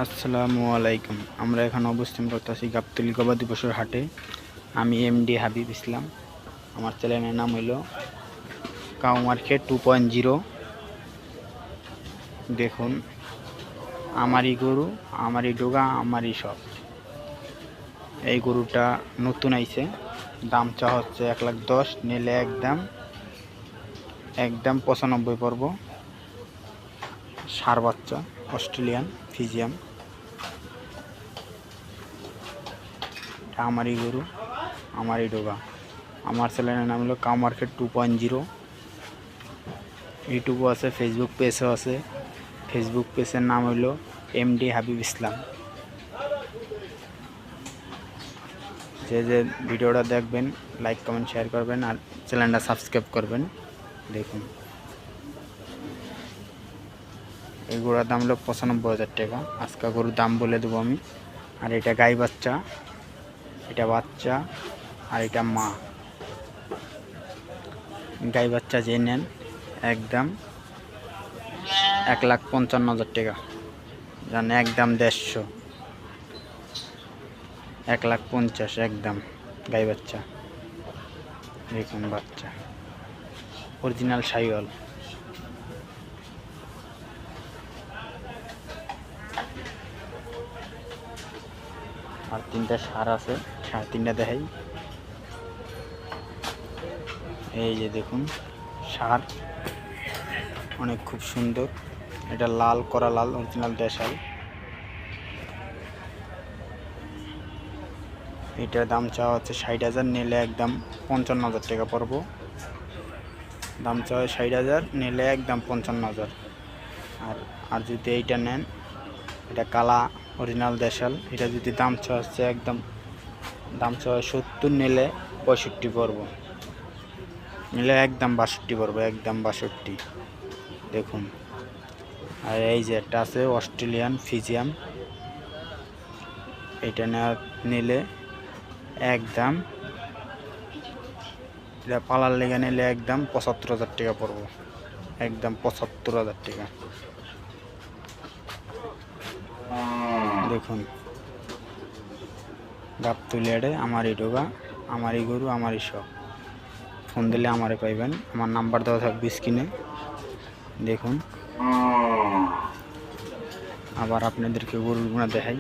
আসসালামু আলাইকুম। আমরা এখন অবস্থান করতেছি গাবতলী গবাদি পশুর হাটে। আমি এমডি হাবিব ইসলাম। আমার চ্যানেলের নাম হইল কাউ মার্কেট 2.0। দেখুন, আমারই গরু, আমারই ডোগা, আমারই সব। এই গরুটা নতুন আইছে। দাম চা হচ্ছে 1,10,000, নিলে একদম 95 পড়ব। ষাঁড় বাচ্চা, অস্ট্রেলিয়ান ফিজিয়াম। আমারই গরু, আমারই ডোগা। আমার চ্যানেলের নাম হলো কাউ মার্কেট 2.0। ইউটিউবও আছে, ফেসবুক পেজও আছে। ফেসবুক পেজের নাম হলো এমডি হাবিব ইসলাম। যে ভিডিওটা দেখবেন, লাইক কমেন্ট শেয়ার করবেন আর চ্যানেলটা সাবস্ক্রাইব করবেন। দেখুন, এই গরুর দাম হলো 95,000 টাকা। আজকে গরুর দাম বলে দেবো আমি। আর এটা গাই বাচ্চা, এটা বাচ্চা, আর এটা মা। গাই বাচ্চা যে নেন একদম 1,55,000 টাকা, জানে একদম 150, 1,50,000 একদম গাই বাচ্চা। দেখুন বাচ্চা, অরিজিনাল শাহিওয়াল। আর 3টা ষাঁড় আছে, ষাঁড় 3টা দেখাই। এই যে দেখুন ষাঁড়, অনেক খুব সুন্দর। এটা লাল করা লাল, অরিজিনাল দেশাল। এটার দাম চাওয়া হচ্ছে 60,000, নিলে একদম 55,000 টাকা পড়ব। দাম চাওয়া 60,000, নিলে একদম 55,000। আর যদি এইটা নেন, এটা কালা অরিজিনাল দেশাল, এটা যদি দাম চাওয়া হচ্ছে একদম দাম চাওয়া 70, নিলে 65 পড়ব। নিলে একদম 62 পড়ব, একদম 62। দেখুন, আর এই যে একটা আছে অস্ট্রেলিয়ান ফিজিয়াম, এটা নিলে একদম, এটা পালার লেগে নিলে একদম 75,000 টাকা পড়ব, একদম 75,000 টাকা। দেখুন, গাবতলী হাটে আমারই ডোগা, আমারই গরু, আমারই সব। ফোন দিলে আমারে পাইবেন, আমার নাম্বার দেওয়া থাকবে স্ক্রিনে। দেখুন, আবার আপনাদেরকে গরুগুলো দেখাই।